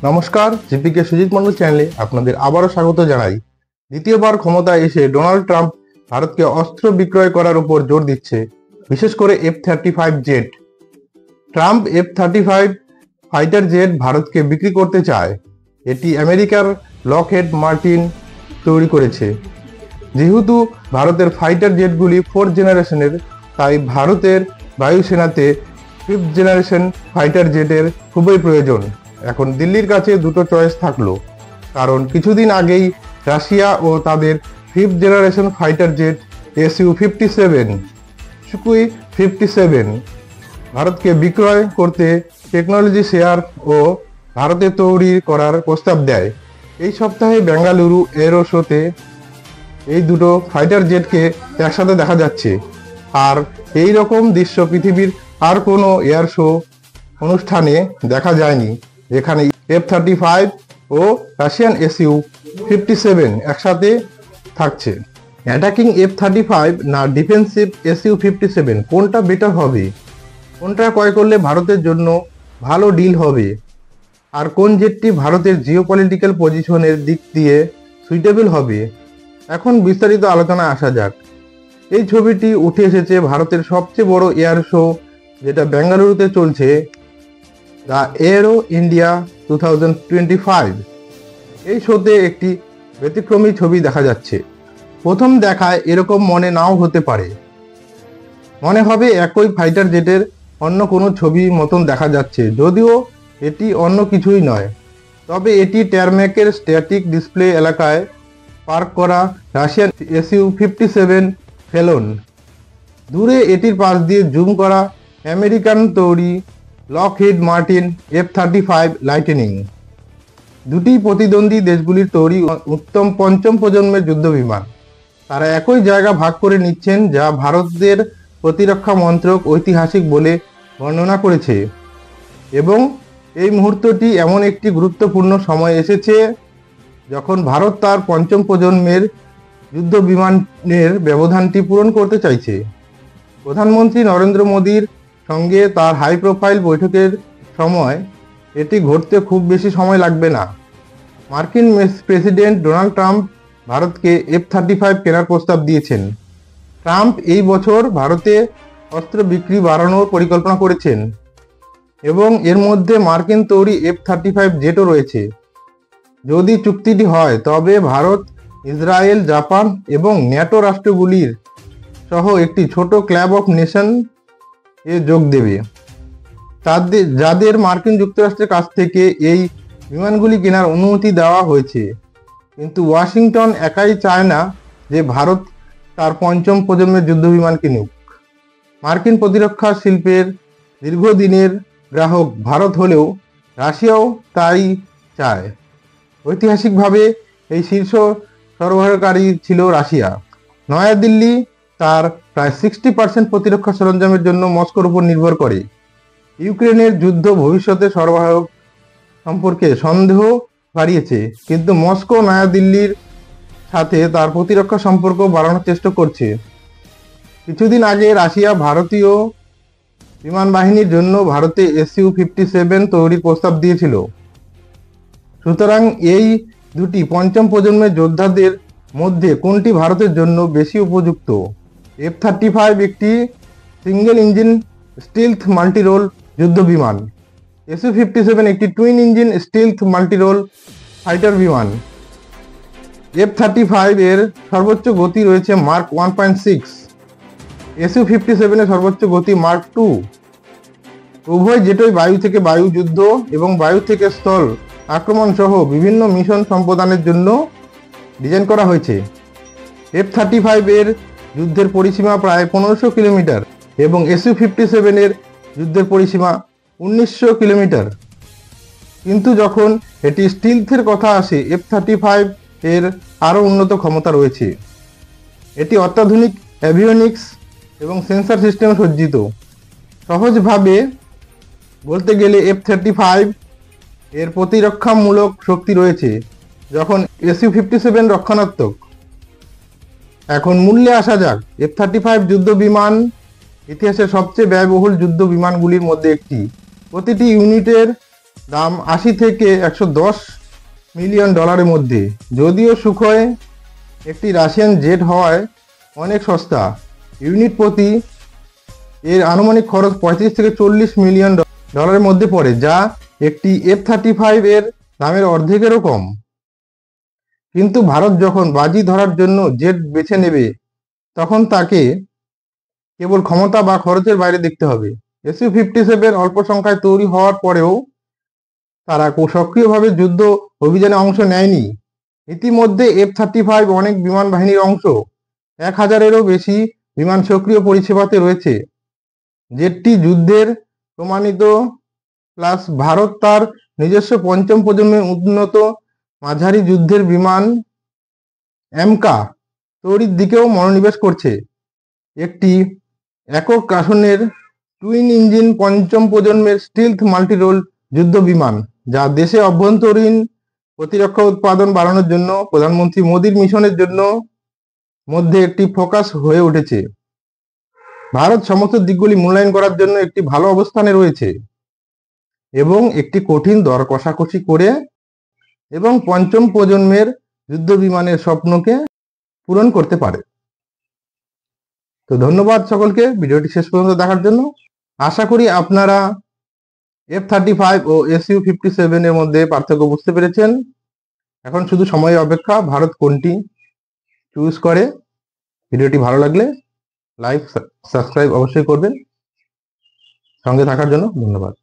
নমস্কার, জিপিকে সুজিত মন্ডল চ্যানেলে আপনাদের আবারও স্বাগত জানাই। দ্বিতীয়বার ক্ষমতায় এসে ডোনাল্ড ট্রাম্প ভারতকে অস্ত্র বিক্রয় করার উপর জোর দিচ্ছে, বিশেষ করে F-35 jet. Trump F-35 fighter jet ভারতকে বিক্রি করতে চায়। এটি আমেরিকার লকহেড মার্টিন তৈরি করেছে। যেহেতু ভারতের ফাইটার জেটগুলি 4th জেনারেশনের, তাই ভারতের বায়ুসেনাতে 5th জেনারেশন ফাইটার জেটের খুবই প্রয়োজন। এখন দিল্লির কাছে দুটো চয়েস থাকলো, কারণ কিছুদিন আগেই রাশিয়া ও তাদের 5th generation fighter jet Su-57 সুকুই 57 ভারতকে বিক্রয় করতে টেকনোলজি শেয়ার ও ভারতে তৈরি করার প্রস্তাব দেয়। এই সপ্তাহে বেঙ্গালুরু এরো শোতে এই দুটো ফাইটার জেটকে একসাথে দেখা যাচ্ছে। আর এই রকম দৃশ্য পৃথিবীর আর কোনো এয়ার শো অনুষ্ঠানে দেখা যায়নি, যেখানে F-35 ও রাশিয়ান Su-57 একসাথে থাকছে। অ্যাটাকিং F-35 না ডিফেন্সিভ Su-57, কোনটা বেটার হবে? কোনটা ক্রয় করলে ভারতের জন্য ভালো ডিল হবে? আর কোন জেটটি ভারতের জিওপলিটিক্যাল পজিশনের দিক দিয়ে সুইটেবল হবে? এখন বিস্তারিত আলোচনায় আসা যাক। এই ছবিটি উঠে এসেছে ভারতের সবচেয়ে বড় এয়ার শো, যেটা বেঙ্গালুরুতে চলছে, দ্য এরো ইন্ডিয়া 2025। এই শোতে একটি ব্যতিক্রমী ছবি দেখা যাচ্ছে। প্রথম দেখায় এরকম মনে নাও হতে পারে, মনে হবে একই ফাইটার জেটের অন্য কোনো ছবি মতন দেখা যাচ্ছে, যদিও এটি অন্য কিছুই নয়। তবে এটি ট্যারম্যাকের স্ট্যাটিক ডিসপ্লে এলাকায় পার্ক করা রাশিয়ান Su-57 ফেলন। দূরে এটির পাশ দিয়ে জুম করা আমেরিকান তৈরি লকহিড মার্টিন F-35 লাইটনিং। দুটি প্রতিদ্বন্দ্বী দেশগুলির তৈরি উত্তম পঞ্চম প্রজন্মের যুদ্ধবিমান। তারা একই জায়গা ভাগ করে নিচ্ছেন, যা ভারতের প্রতিরক্ষা মন্ত্রক ঐতিহাসিক বলে বর্ণনা করেছে। এবং এই মুহূর্তটি এমন একটি গুরুত্বপূর্ণ সময় এসেছে যখন ভারত তার পঞ্চম প্রজন্মের যুদ্ধ বিমানের ব্যবধানটি পূরণ করতে চাইছে। প্রধানমন্ত্রী নরেন্দ্র মোদীর সঙ্গে তার হাই প্রোফাইল বৈঠকের সময় এটি ঘটতে খুব বেশি সময় লাগবে না। মার্কিন প্রেসিডেন্ট ডোনাল্ড ট্রাম্প ভারতকে F-35 কেনার প্রস্তাব দিয়েছেন। ট্রাম্প এই বছর ভারতে অস্ত্র বিক্রি বাড়ানোর পরিকল্পনা করেছেন এবং এর মধ্যে মার্কিন তৈরি F-35 জেটও রয়েছে। যদি চুক্তিটি হয়, তবে ভারত, ইসরায়েল, জাপান এবং ন্যাটো রাষ্ট্রগুলির সহ একটি ছোট ক্লাব অফ নেশন এ যোগ দেবে, যাদের মার্কিন যুক্তরাষ্ট্রের কাছ থেকে এই বিমানগুলি কেনার অনুমতি দেওয়া হয়েছে। কিন্তু ওয়াশিংটন একাই চায় না যে ভারত তার পঞ্চম প্রজন্মের যুদ্ধবিমান কিনুক। মার্কিন প্রতিরক্ষা শিল্পের দীর্ঘদিনের গ্রাহক ভারত হলেও রাশিয়াও তাই চায়। ঐতিহাসিকভাবে এই শীর্ষ সরবরাহকারী ছিল রাশিয়া। নয়াদিল্লি তার প্রায় 60% প্রতিরক্ষা সরঞ্জামের জন্য মস্কোর উপর নির্ভর করে। ইউক্রেনের যুদ্ধ ভবিষ্যতে সরবরাহ সম্পর্কে সন্দেহ বাড়িয়েছে, কিন্তু মস্কো নয়াদিল্লির সাথে তার প্রতিরক্ষা সম্পর্ক বাড়ানোর চেষ্টা করছে। কিছুদিন আগে রাশিয়া ভারতীয় বিমান বাহিনীর জন্য ভারতে Su-57 তৈরির প্রস্তাব দিয়েছিল। সুতরাং এই দুটি পঞ্চম প্রজন্মের যোদ্ধাদের মধ্যে কোনটি ভারতের জন্য বেশি উপযুক্ত? F-35 একটি সিঙ্গেল ইঞ্জিন স্টিলথ মাল্টিরোল যুদ্ধবিমান। Su-57 একটি টুইন ইঞ্জিন স্টিলথ মাল্টিরোল ফাইটার বিমান। F-35 এর সর্বোচ্চ গতি রয়েছে মার্ক 1.6, Su-57 এর সর্বোচ্চ গতি মার্ক 2। উভয় জেটই বায়ু থেকে বায়ু যুদ্ধ এবং বায়ু থেকে স্থল আক্রমণ সহ বিভিন্ন মিশন সম্পাদনের জন্য ডিজাইন করা হয়েছে। F-35 এর যুদ্ধের পরিসীমা প্রায় 1500 কিলোমিটার এবং Su-57 এর যুদ্ধের পরিসীমা 1900 কিলোমিটার। কিন্তু যখন এটি স্টিলথের কথা আসে, F-35 এর আরও উন্নত ক্ষমতা রয়েছে। এটি অত্যাধুনিক অ্যাভিওনিক্স এবং সেন্সর সিস্টেমে সজ্জিত। সহজভাবে বলতে গেলে F-35 এর প্রতিরক্ষামূলক শক্তি রয়েছে, যখন Su-57 রক্ষণাত্মক। এখন মূল্যে আসা যাক। F-35 যুদ্ধ বিমান ইতিহাসের সবচেয়ে ব্যয়বহুল যুদ্ধ বিমানগুলির মধ্যে একটি। প্রতিটি ইউনিটের দাম 80 থেকে 110 মিলিয়ন ডলারের মধ্যে। যদিও সুখোই একটি রাশিয়ান জেট হওয়ায় অনেক সস্তা, ইউনিট প্রতি এর আনুমানিক খরচ 35 থেকে 40 মিলিয়ন ডলারের মধ্যে পড়ে, যা একটি F-35 এর দামের অর্ধেকেরও কম। কিন্তু ভারত যখন বাজি ধরার জন্য জেট বেছে নেবে, তখন তাকে কেবল ক্ষমতা বা খরচের বাইরে দেখতে হবে। Su-57 অল্প সংখ্যায় তৈরি হওয়ার পরেও তারা সক্রিয়ভাবে যুদ্ধ অভিযানে অংশ নেয়নি। ইতিমধ্যে F-35 অনেক বিমান বাহিনীর অংশ, 1000-এরও বেশি বিমান সক্রিয় পরিষেবাতে রয়েছে। জেটটি যুদ্ধের প্রমাণিত, প্লাস ভারত তার নিজস্ব পঞ্চম প্রজন্মের উন্নত মাঝারি যুদ্ধের বিমান এমকা তৈরির দিকেও মনোনিবেশ করছে। একটি একক আসনের টুইন ইঞ্জিন পঞ্চম প্রজন্মের স্টিলথ মাল্টি-রোল যুদ্ধ বিমান, যা দেশে অভ্যন্তরীণ প্রতিরক্ষা উৎপাদন বাড়ানোর জন্য প্রধানমন্ত্রী মোদীর মিশনের জন্য মধ্যে একটি ফোকাস হয়ে উঠেছে। ভারত সমস্ত দিকগুলি মূল্যায়ন করার জন্য একটি ভালো অবস্থানে রয়েছে এবং একটি কঠিন দর কষাকষি করে এবং পঞ্চম প্রজন্মের যুদ্ধ বিমানের স্বপ্নকে পূরণ করতে পারে। তো ধন্যবাদ সকলকে ভিডিওটি শেষ পর্যন্ত দেখার জন্য। আশা করি আপনারা F-35 ও Su-57 এর মধ্যে পার্থক্য বুঝতে পেরেছেন। এখন শুধু সময়ের অপেক্ষা ভারত কোনটি চুজ করে। ভিডিওটি ভালো লাগলে লাইক সাবস্ক্রাইব অবশ্যই করবেন। সঙ্গে থাকার জন্য ধন্যবাদ।